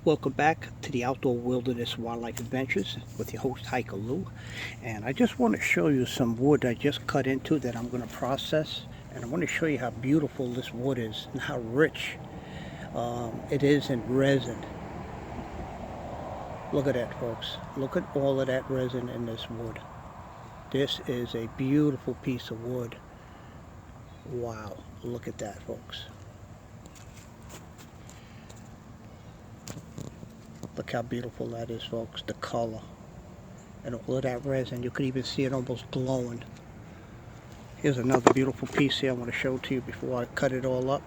Welcome back to the Outdoor Wilderness Wildlife Adventures with your host Hiker Lou. And I just want to show you some wood I just cut into that I'm going to process. And I want to show you how beautiful this wood is and how rich it is in resin. Look at that, folks. Look at all of that resin in this wood. This is a beautiful piece of wood. Wow, look at that, folks. Look how beautiful that is, folks. The color and all of that resin. You could even see it almost glowing. Here's another beautiful piece here I want to show to you before I cut it all up.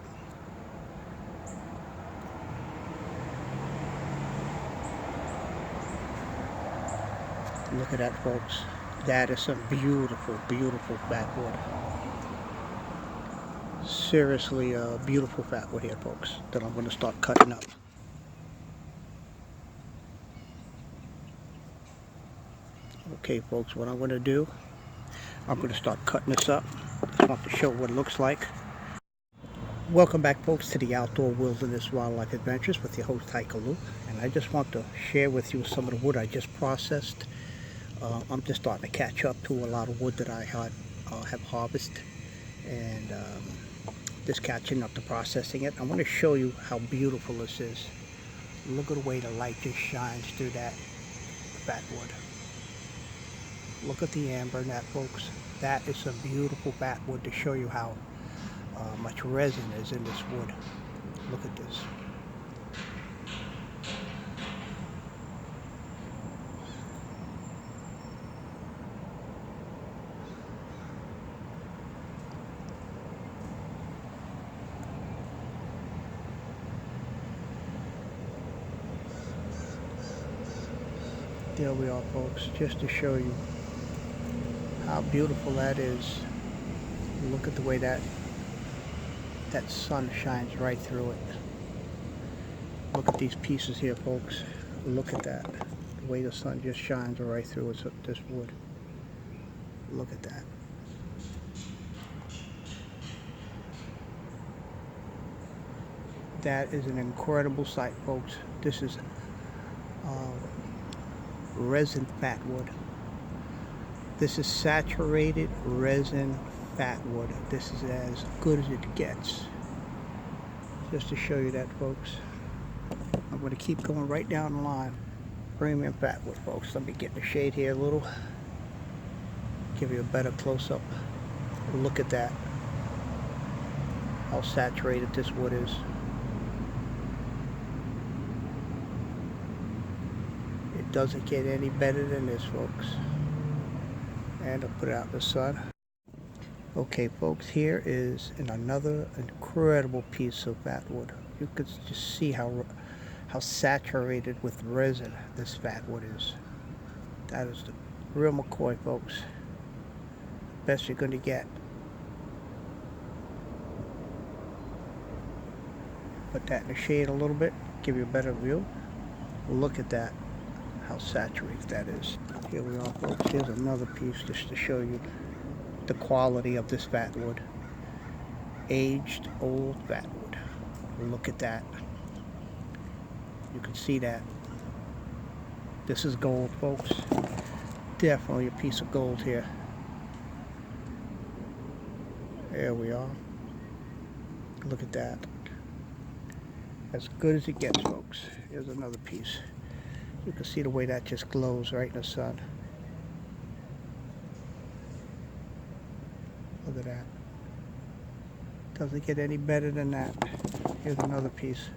Look at that, folks. That is some beautiful, beautiful fatwood. Seriously, beautiful fatwood here, folks, that I'm going to start cutting up. Okay, folks, what I'm going to do, I'm going to start cutting this up. I want to show what it looks like. Welcome back, folks, to the Outdoor Wilderness Wildlife Adventures with your host Hiker Lou. And I just want to share with you some of the wood I just processed. I'm just starting to catch up to a lot of wood that I have harvested, and just catching up to processing it. I want to show you how beautiful this is. Look at the way the light just shines through that fatwood. Look at the amber in that, folks. That is some beautiful fatwood to show you how much resin is in this wood. Look at this. There we are, folks, just to show you how beautiful that is. Look at the way that sun shines right through it. Look at these pieces here, folks. Look at that. The way the sun just shines right through this wood. Look at that. That is an incredible sight, folks. This is resin fatwood. This is saturated resin fatwood. This is as good as it gets. Just to show you that, folks. I'm going to keep going right down the line. Premium fatwood, folks. Let me get in the shade here a little. Give you a better close-up. Look at that. How saturated this wood is. It doesn't get any better than this, folks. And I'll put it out in the sun. Okay, folks, here is another incredible piece of fatwood. You could just see how saturated with resin this fatwood is. That is the real McCoy, folks. Best you're going to get. Put that in the shade a little bit, give you a better view. Look at that, how saturated that is. Here we are, folks. Here's another piece just to show you the quality of this fatwood. Aged old fatwood. Look at that. You can see that. This is gold, folks. Definitely a piece of gold here. There we are. Look at that. As good as it gets, folks. Here's another piece. You can see the way that just glows right in the sun. Look at that. Doesn't get any better than that. Here's another piece.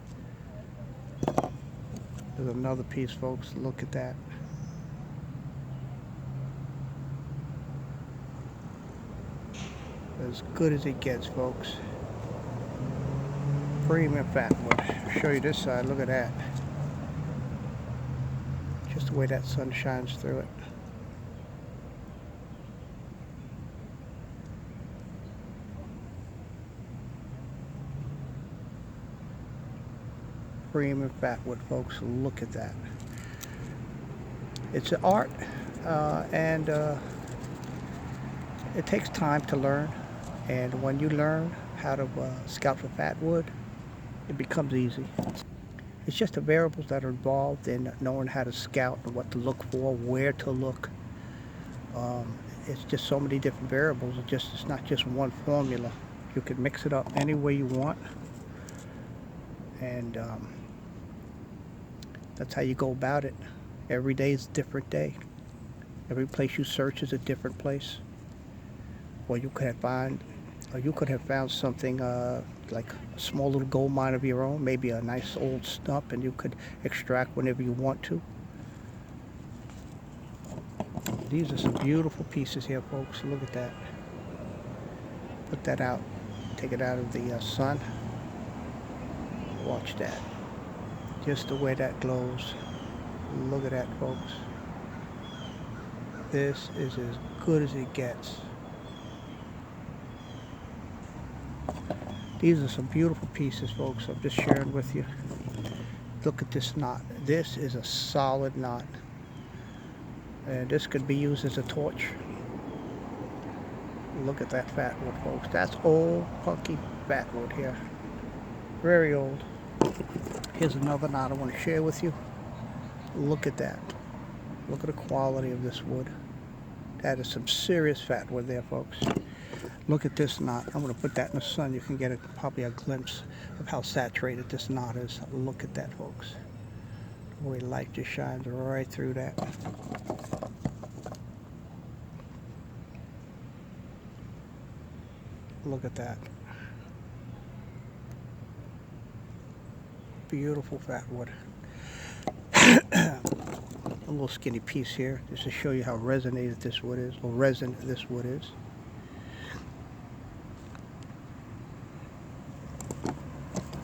There's another piece, folks. Look at that. As good as it gets, folks. Premium fatwood. I'll show you this side. Look at that. Just the way that sun shines through it. Premium fatwood, folks. Look at that. It's an art, and it takes time to learn. And when you learn how to scout for fatwood, it becomes easy. It's just the variables that are involved in knowing how to scout and what to look for, where to look. It's just so many different variables. It's not just one formula. You can mix it up any way you want, and that's how you go about it. Every day is a different day. Every place you search is a different place. Or you could have found something like a small little gold mine of your own, maybe a nice old stump, and you could extract whenever you want to. These are some beautiful pieces here, folks. Look at that. Put that out. Take it out of the sun. Watch that. Just the way that glows. Look at that, folks. This is as good as it gets. These are some beautiful pieces, folks. I'm just sharing with you. Look at this knot. This is a solid knot. And this could be used as a torch. Look at that fatwood, folks. That's old, punky fatwood here. Very old. Here's another knot I want to share with you. Look at that. Look at the quality of this wood. That is some serious fatwood there, folks. Look at this knot. I'm going to put that in the sun. You can get probably a glimpse of how saturated this knot is. Look at that, folks. The way light just shines right through that. Look at that. Beautiful fatwood. A little skinny piece here just to show you how resonated this wood is, or resin this wood is.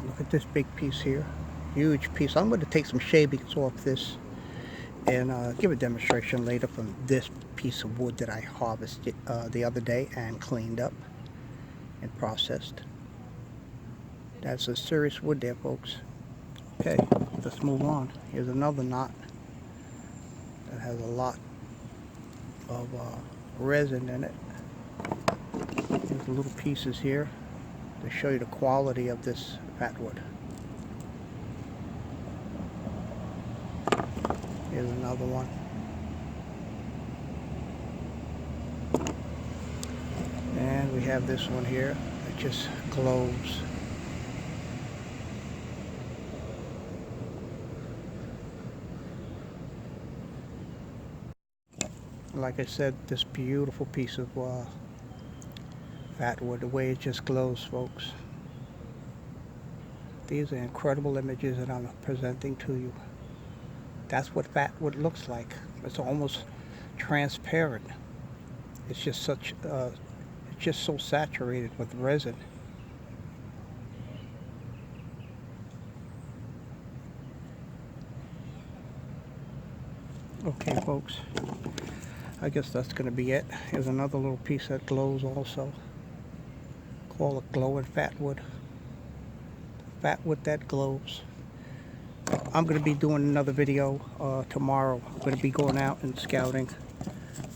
Look at this big piece here. Huge piece. I'm going to take some shavings off this and give a demonstration later from this piece of wood that I harvested the other day and cleaned up and processed. That's a serious wood there, folks. Okay, let's move on. Here's another knot that has a lot of resin in it. There's little pieces here to show you the quality of this fatwood. Here's another one. And we have this one here that just glows. Like I said, this beautiful piece of fatwood, the way it just glows, folks. These are incredible images that I'm presenting to you. That's what fatwood looks like. It's almost transparent. It's just such, it's just so saturated with resin. Okay, folks. I guess that's going to be it. Here's another little piece that glows also. Call it glowing fatwood. Fatwood that glows. I'm going to be doing another video tomorrow. I'm going to be going out and scouting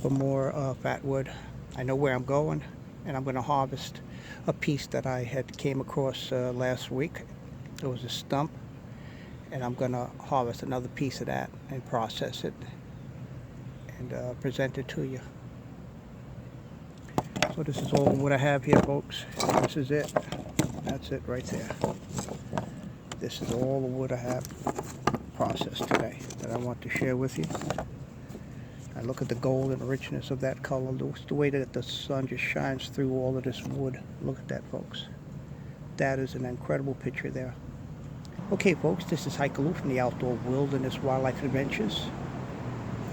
for more fatwood. I know where I'm going, and I'm going to harvest a piece that I had came across last week. It was a stump, and I'm going to harvest another piece of that and process it and present it to you. So this is all what I have here, folks. This is it. That's it right there. This is all the wood I have processed today that I want to share with you. I look at the gold and the richness of that color, the way that the sun just shines through all of this wood. Look at that, folks. That is an incredible picture there. Okay, folks, this is Hikaloo from the Outdoor Wilderness Wildlife Adventures.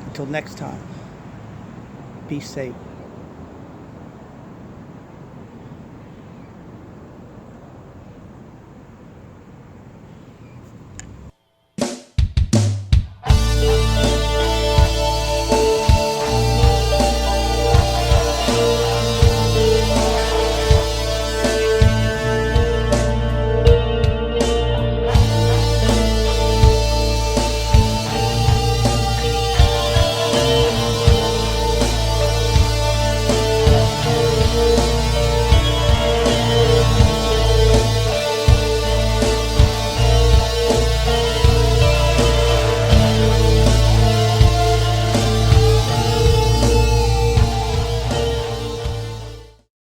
Until next time, be safe.